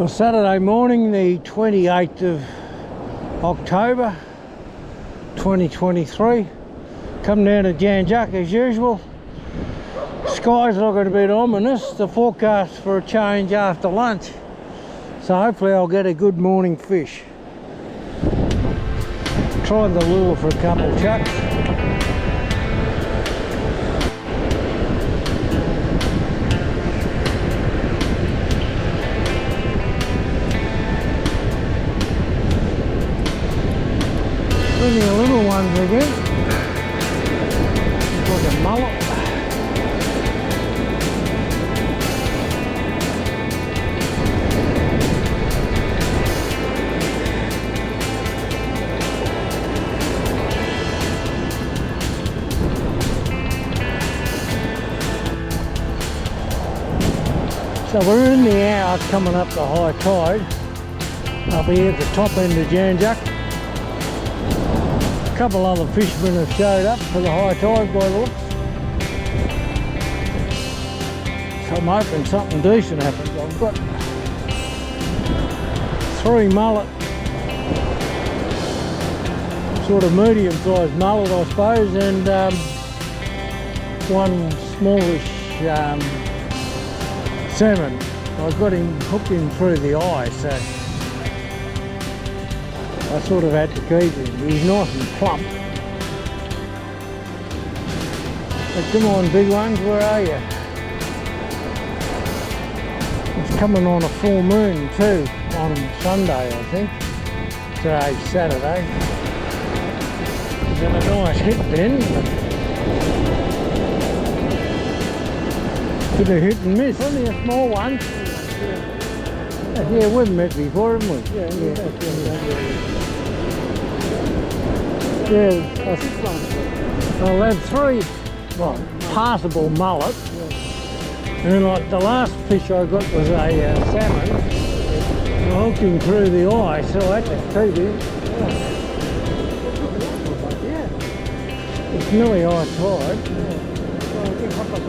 Well, Saturday morning, the 28th of October 2023. Come down to Jan Juc as usual. Sky's looking a bit ominous. The forecast for a change after lunch. So hopefully I'll get a good morning fish. Tried the lure for a couple of chucks. Plenty of little ones again. Looks like a mullet. So we're in the hour coming up to high tide. I'll be at the top end of Jan Juc. A couple other fishermen have showed up for the high tide by the looks. So I'm hoping something decent happens. I've got 3 mullet, sort of medium sized mullet I suppose, and one smallish salmon. I got him hooked in through the eye, so I sort of had to keep him. He's nice and plump. But come on, big ones, where are you? It's coming on a full moon too on Sunday, I think. Today's Saturday. Got a nice hit then. Bit of hit and miss, only a small one. Yeah, we've met before, haven't we? Yeah. I'll have 3 passable mullet. And then like the last fish I got was a salmon. I hooked him through the eye, so I had to keep him. It's nearly high tide. I think half past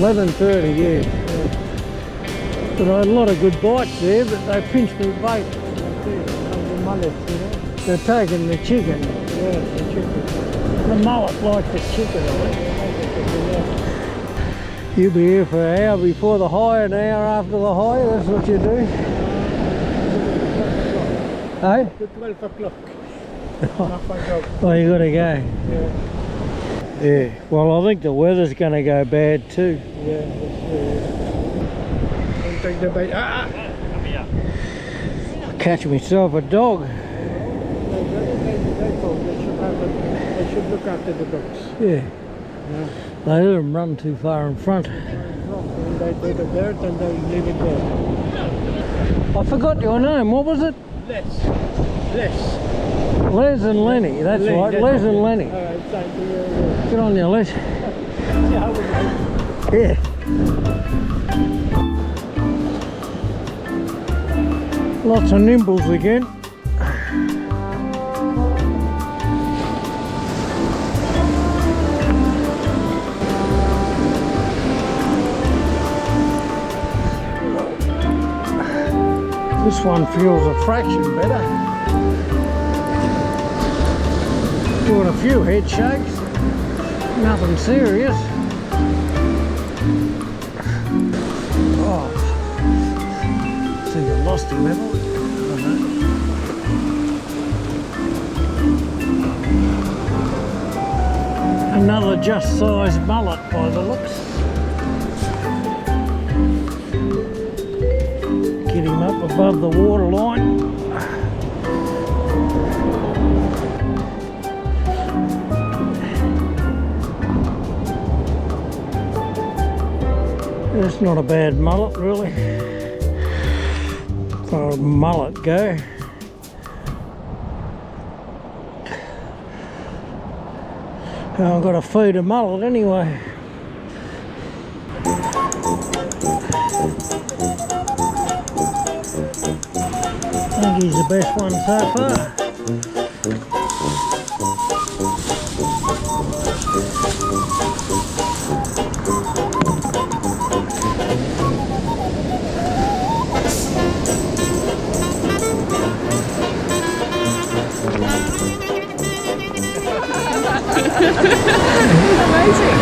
11:30, yeah. But I had a lot of good bites there, but they pinched me bait. They're taking the chicken. Yeah, the chicken. The mullet like the chicken, I think. You'll be here for an hour before the high, an hour after the high, that's what you do? Hey? 12 o'clock. Oh, you gotta go. Yeah, well I think the weather's going to go bad too. Yeah, don't take the bait. I'll catch myself a dog. They should look after the dogs. Yeah. They let them run too far in front. They do the dirt and they leave it there. I forgot your name, what was it? Les and Lenny, that's right, Les and Lenny. Good on you, Les. Yeah. Lots of nimbles again. This one feels a fraction better. Doing a few head shakes, nothing serious. Oh, see, you lost him, haven't you? Another just sized mullet by the looks. Get him up above the water line. It's not a bad mullet really, for a mullet go. I've got to feed a mullet anyway. I think he's the best one so far. Amazing.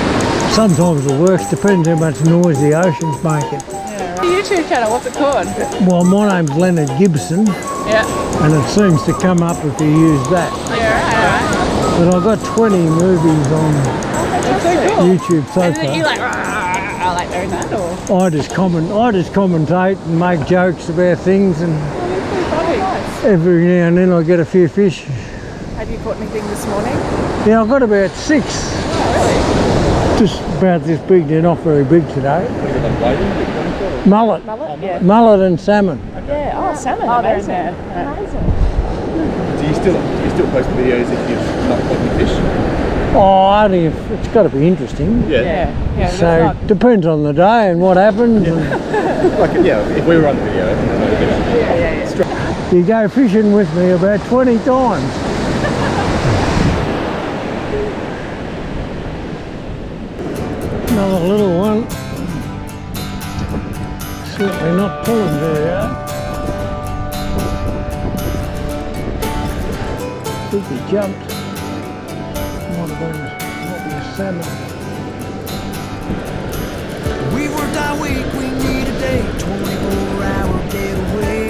Sometimes it works, depends how much noise the ocean's making. Yeah, right. YouTube channel, what's it called? Well, my name's Leonard Gibson, Yeah. and it seems to come up if you use that. Yeah, right. But I've got 20 movies on That's so cool. YouTube so And then you far. like, I like doing that, or? I just commentate and make jokes about things, and every now and then I get a few fish. Have you caught anything this morning? Yeah, I've got about 6. Oh, Just about this big. They're not very big today. Mullet. really? Mullet? Yeah. Mullet and salmon. Yeah, oh, salmon. Oh, amazing. Amazing. Do you still post videos if you've not caught any fish? Oh, only if it's got to be interesting. Yeah. Yeah, So depends on the day and what happens. And Like, yeah, if we were on the video, yeah. you go fishing with me about 20 times. Another little one. Certainly not pulling very hard. I think he jumped. Might be a salmon. We worked our week, we need a day, 24-hour getaway.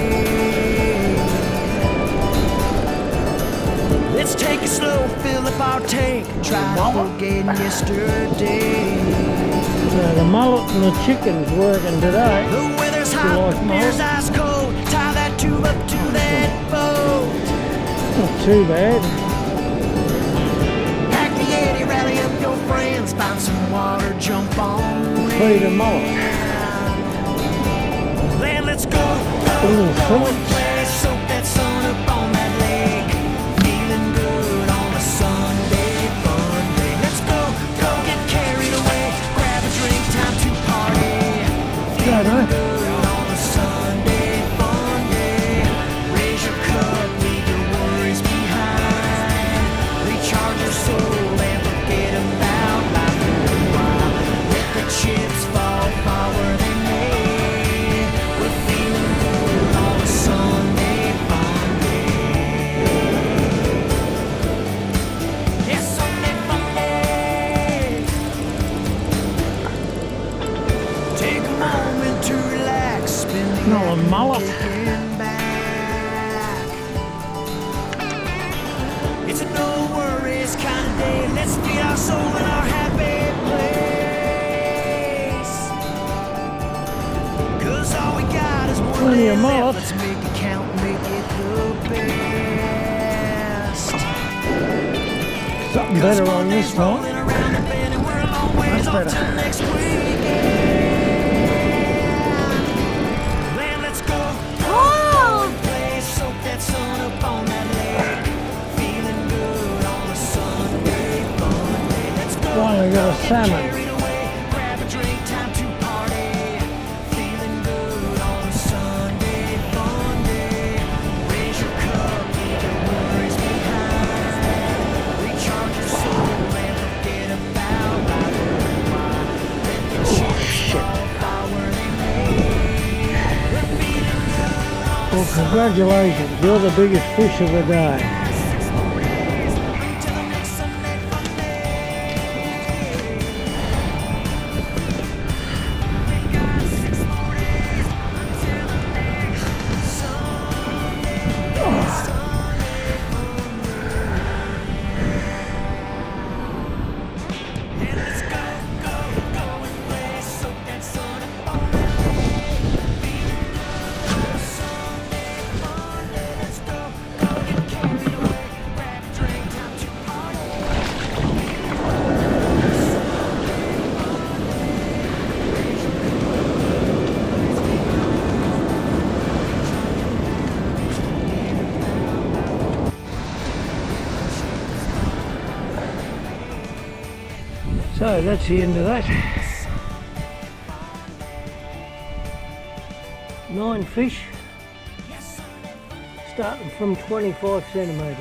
Let's take it slow, fill up our tank, try to forget yesterday. So the mullet and the chicken's working today. The weather's You hot, like the beer's mullet? ice cold, tie that tube up to that boat. Not too bad. Pack the Yeti, rally up your friends, find some water, jump on Feed a mullet. in. Then let's go, A little fillet. place, soak that sun up on that lake. Feeling good on a Sunday fun day. Let's go get carried away. Grab a drink, time to party. Righto. Good on a Sunday fun day. Raise your cup, leave your worries behind. Recharge your soul and forget about life for a while. Let the chips fall far where they may. We're feeling good on a Sunday fun day. Yes, Sunday fun day. Take a moment to relax, spend the Not a mullet. afternoon back. It's a no worries kind of day. Let's feed our soul in our happy place. 'Cause all we got is one Plenty day of left. mullet. Let's make it count, make it the best. Something better on this Rolling night. around the bend and we're a long ways That's off better. till next weekend. Then let's go. Place, soak that sun up on that lake. Feeling good on a Sunday fun day. Let's go. Finally got a salmon. Carried away, grab a drink, time to party. Feeling good on a Sunday fun day. Raise your cup, leave your worries behind. Recharge your soul and forget about life for a while. Let the chips fall far where they may. We're feeling good on a Well, congratulations. You're the biggest fish of the day. till the next Sunday fun day. We got 6 more days until the next Sunday. And let's go and play, soak that sun up on that lake. Feeling good on a Sunday fun day. Let's go get carried away, grab a drink, time to party. So that's the end of that. 9 fish, starting from 25 centimetres.